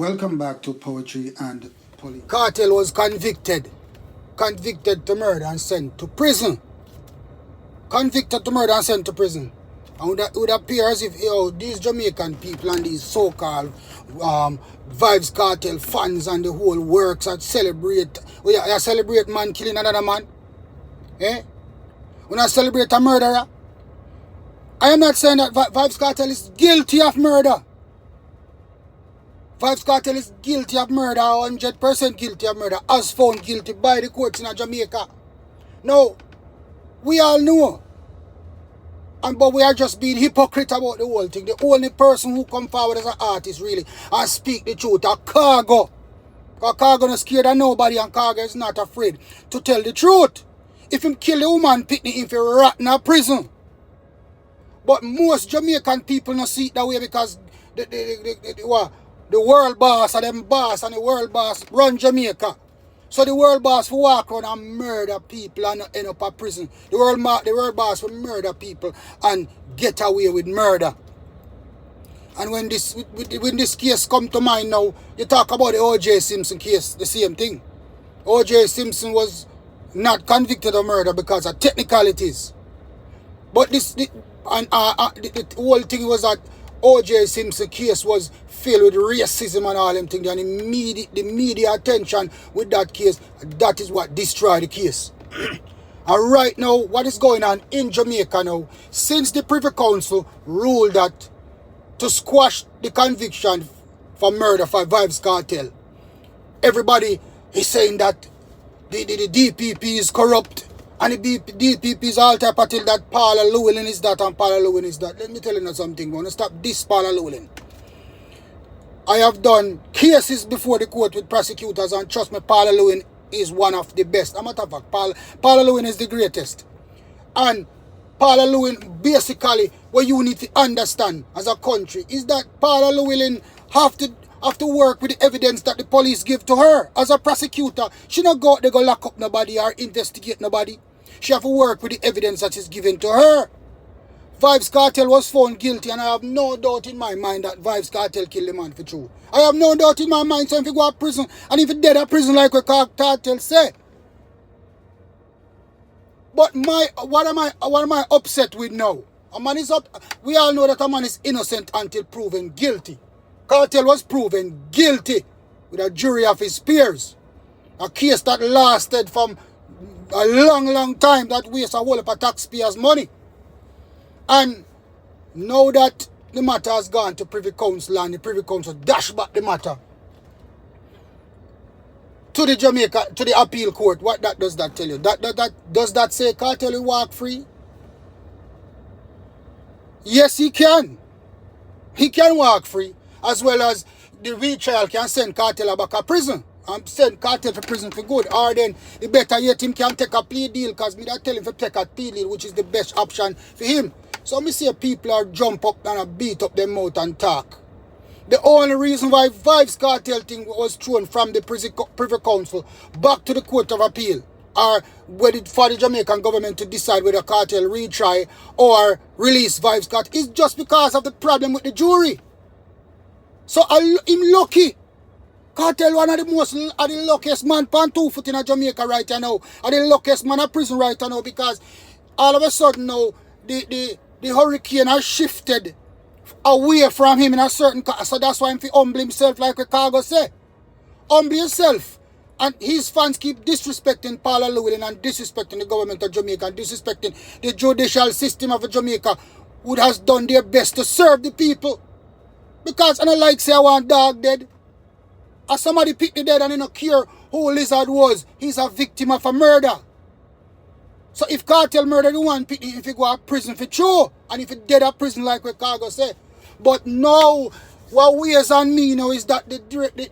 Welcome back to Poetry and Police. Kartel was convicted to murder and sent to prison. Convicted to murder and sent to prison. And it would appear as if these Jamaican people and these so-called Vibes Kartel fans and the whole works that celebrate man killing another man. When I celebrate a murderer, I am not saying that Vibes Kartel is guilty of murder. Vibes Kartel is guilty of murder, 100% guilty of murder, as found guilty by the courts in Jamaica. No, we all know. But we are just being hypocrite about the whole thing. The only person who come forward as an artist really and speak the truth are Cargo. Because Cargo is scared of nobody and Cargo is not afraid to tell the truth. If him kill a woman, picnic him for rot in a prison. But most Jamaican people don't see it that way because the world boss and them boss and the world boss run Jamaica. So the world boss will walk around and murder people and end up in prison. The world boss will murder people and get away with murder. And when this case come to mind now, you talk about the O.J. Simpson case, the same thing. O.J. Simpson was not convicted of murder because of technicalities. But the whole thing was that O.J. Simpson case was filled with racism and all them things, and the media attention with that case, that is what destroyed the case. And right now, what is going on in Jamaica now, since the Privy Council ruled that to squash the conviction for murder for Vibes Kartel, everybody is saying that the DPP is corrupt, and the DPP is all type of till that Paula Llewellyn is that and Paula Llewellyn is that. Let me tell you something, I'm going to stop this Paula Llewellyn. I have done cases before the court with prosecutors, and trust me, Paula Llewellyn is one of the best. As a matter of fact, Paula Llewellyn is the greatest. And Paula Llewellyn, basically, what you need to understand as a country is that Paula Llewellyn have to work with the evidence that the police give to her. As a prosecutor, she not go out there go lock up nobody or investigate nobody. She have to work with the evidence that is given to her. Vibes Kartel was found guilty, and I have no doubt in my mind that Vibes Kartel killed the man for true. I have no doubt in my mind, so if he go to prison, and if he dead at prison like what Kartel say. But what am I upset with now? A man is up. We all know that a man is innocent until proven guilty. Kartel was proven guilty with a jury of his peers. A case that lasted from a long time, that wastes a whole lot of taxpayers' money. And now that the matter has gone to Privy Council and the Privy Council dash back the matter to the appeal court, what does that tell you? Does that say Kartel will walk free? Yes, he can. He can walk free, as well as the retrial can send Kartel back to prison and send Kartel to prison for good. Or then, the better yet, him can take a plea deal, because me that tell him to take a plea deal, which is the best option for him. So me see people are jump up and beat up their mouth and talk. The only reason why Vibes Kartel thing was thrown from the Privy Council back to the Court of Appeal, or for the Jamaican government to decide whether Kartel retry or release Vibes Kartel, is just because of the problem with the jury. So him lucky. Kartel one of the luckiest man on 2 foot in Jamaica right now. And the luckiest man in prison right now, because all of a sudden now the hurricane has shifted away from him in a certain... So that's why he humble himself, like Cargo say. Humble himself. And his fans keep disrespecting Paula Llewellyn and disrespecting the government of Jamaica and disrespecting the judicial system of Jamaica, who has done their best to serve the people. Because I don't like say I want dog dead. As somebody picked the dead and he don't care who Lizard was, he's a victim of a murder. So if Kartel murder the one, if he go to prison for true, and if he dead at prison like what Cargo say. But now, what weighs on me now is that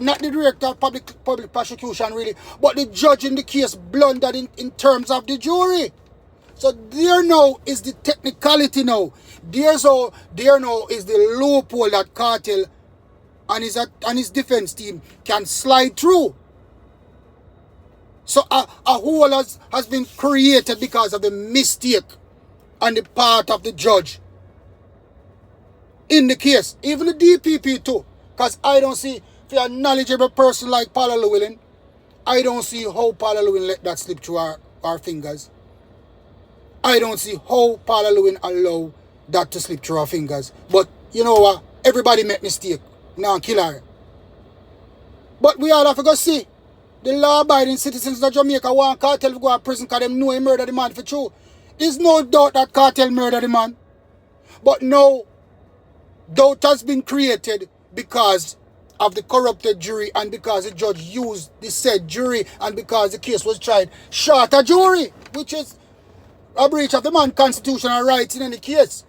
not the director of public prosecution really, but the judge in the case blundered in terms of the jury. So there now is the technicality now. There now is the loophole that Kartel and his defense team can slide through. So a hole has been created because of the mistake on the part of the judge in the case. Even the DPP too. Because I don't see for a knowledgeable person like Paula Llewellyn, I don't see how Paula Llewellyn let that slip through our fingers. I don't see how Paula Llewellyn allow that to slip through her fingers. But you know what? Everybody make mistake. Now kill her. But we all have to go see. The law-abiding citizens of Jamaica want Kartel to go to prison because they know he murdered the man for true. There's no doubt that Kartel murdered the man. But no doubt has been created because of the corrupted jury and because the judge used the said jury and because the case was tried short a jury, which is a breach of the man's constitutional rights in any case.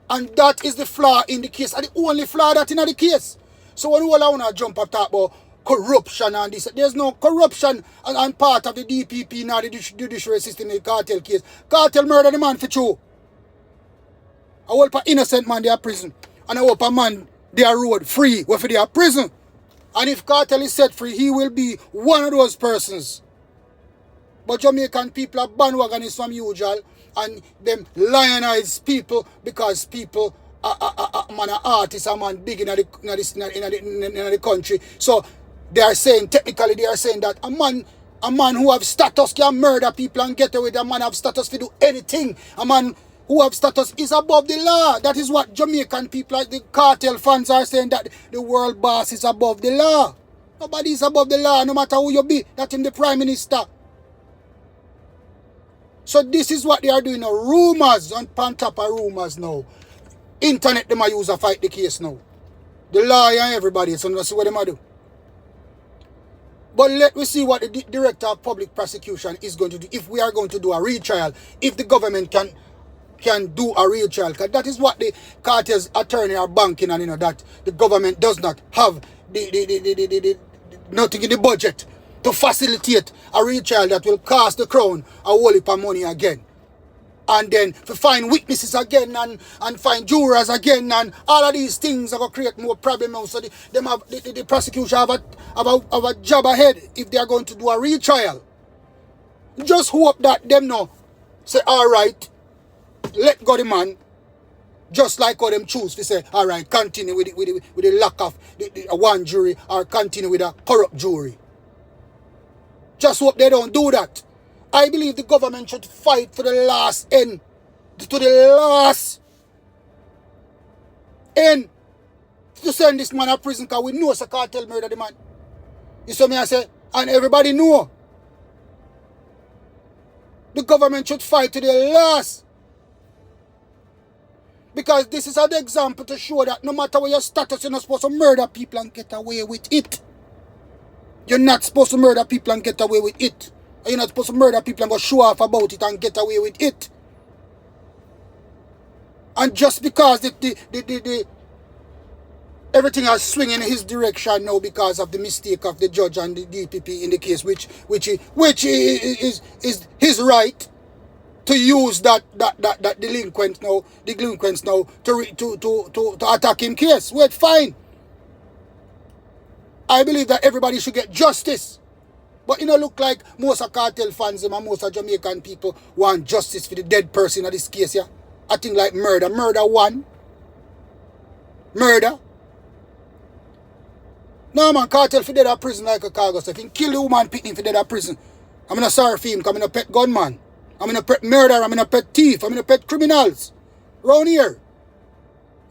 And that is the flaw in the case, and the only flaw that's in the case. So when we all want to jump up talk about corruption and this, there's no corruption on part of the DPP nor the judiciary system in the Kartel case. Kartel murdered the man for true. I hope an innocent man they are prison. And I hope a man they are road free where they are prison. And if Kartel is set free, he will be one of those persons. But Jamaican people are bandwagonists from usual and them lionize people because people are man an artist, a man big in the country. So they are saying, technically they are saying that a man who have status can murder people and get away with. A man have status to do anything. A man who have status is above the law. That is what Jamaican people like the Kartel fans are saying, that the world boss is above the law. Nobody is above the law, no matter who you be. That's him the Prime Minister. So this is what they are doing now. Rumors on top of rumors now. Internet them are use to fight the case now. The lawyer and everybody, so let's see what they do. But let me see what the Director of Public Prosecution is going to do if we are going to do a retrial, if the government can do a real trial. Because that is what the Kartel's attorney are banking on, that the government does not have nothing in the budget to facilitate a retrial that will cost the crown a whole heap of money again. And then to find witnesses again and find jurors again, and all of these things are going to create more problems. So the prosecution have a job ahead if they are going to do a retrial. Just hope that them know, say, all right, let go the man, just like how them choose to say, all right, continue with the lack of the one jury or continue with a corrupt jury. Just hope they don't do that. I believe the government should fight for the last end, to the last end, to send this man to prison because we know it's a Kartel murder the man. You see me I say? And everybody know. The government should fight to the last. Because this is an example to show that no matter what your status, you're not supposed to murder people and get away with it. You're not supposed to murder people and get away with it. You're not supposed to murder people and go show off about it and get away with it. And just because everything has swung in his direction now because of the mistake of the judge and the DPP in the case, which is his right to use that delinquents now to attack him case. Wait, fine. I believe that everybody should get justice. But look like most of Kartel fans and most of Jamaican people want justice for the dead person in this case, yeah? I think like murder. Murder one. Murder. No man, Kartel for dead at prison like a cargo. So if he kill the woman picnic for dead at prison, I'm not sorry for him because I'm not a pet gunman. I'm not a pet murderer, I'm not a pet thief, I'm not a pet criminals. Round here.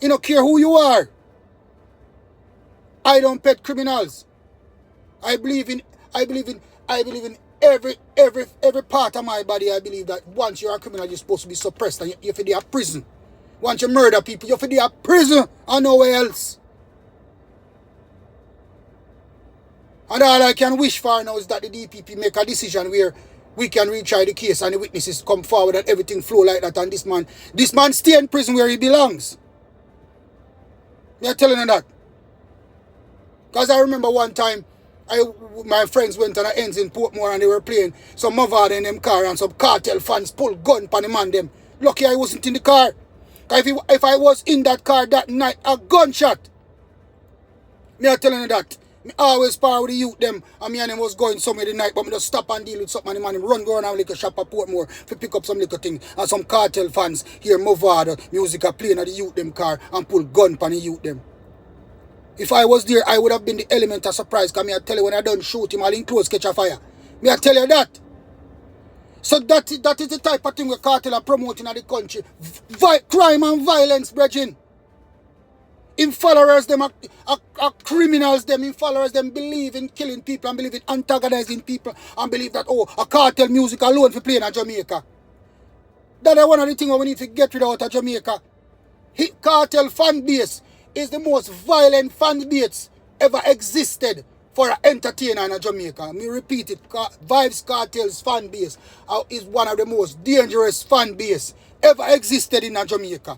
You don't care who you are. I don't pet criminals. I believe in every part of my body. I believe that once you're a criminal, you're supposed to be suppressed and you're for the prison. Once you murder people, you're for the prison and nowhere else. And all I can wish for now is that the DPP make a decision where we can retry the case and the witnesses come forward and everything flow like that, and this man stay in prison where he belongs. Me telling you that. Because I remember one time my friends went on the ends in Portmore and they were playing some Mavard in them car and some Kartel fans pulled gun on the man them. Lucky I wasn't in the car. Because if I was in that car that night, a gunshot. Me telling you that. Me always par with the youth them and me and them was going somewhere the night, but me just stop and deal with something and the man him run go around like a shop at Portmore to pick up some little thing. And some Kartel fans hear Mavard music a playing at the youth them car and pull gun on the youth them. If I was there, I would have been the element of surprise. Because I tell you, when I done shoot him, I'll in close catch a fire. I tell you that. So that is the type of thing we Kartel are promoting in the country. Crime and violence, brethren. In followers, them are criminals, them in followers, them believe in killing people and believe in antagonizing people and believe that, oh, a Kartel music alone for playing in Jamaica. That is one of the things we need to get rid of Jamaica. Kartel fan base is the most violent fan base ever existed for an entertainer in Jamaica. Me repeat it, Vibes Kartel's fan base is one of the most dangerous fan base ever existed in Jamaica.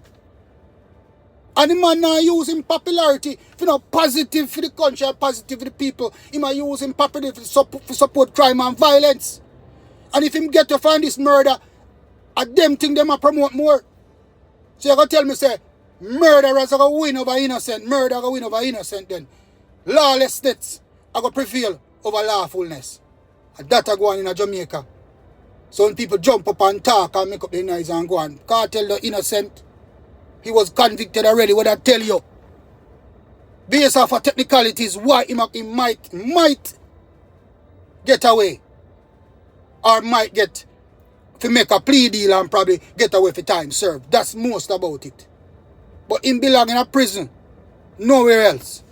And the man now using popularity for positive for the country and positive for the people. He might use him popularity for support crime and violence. And if him get to find this murder, a them thing them a promote more. So you gonna tell me say murderers are gonna win over innocent, murder are gonna win over innocent then. Lawlessness are gonna prevail over lawfulness. And that are going in Jamaica. So when people jump up and talk and make up their noise and go on, Kartel the innocent. He was convicted already, what I tell you. Based off of technicalities, why he might get away. Or might get to make a plea deal and probably get away for time served. That's most about it. But him belong in a prison. Nowhere else.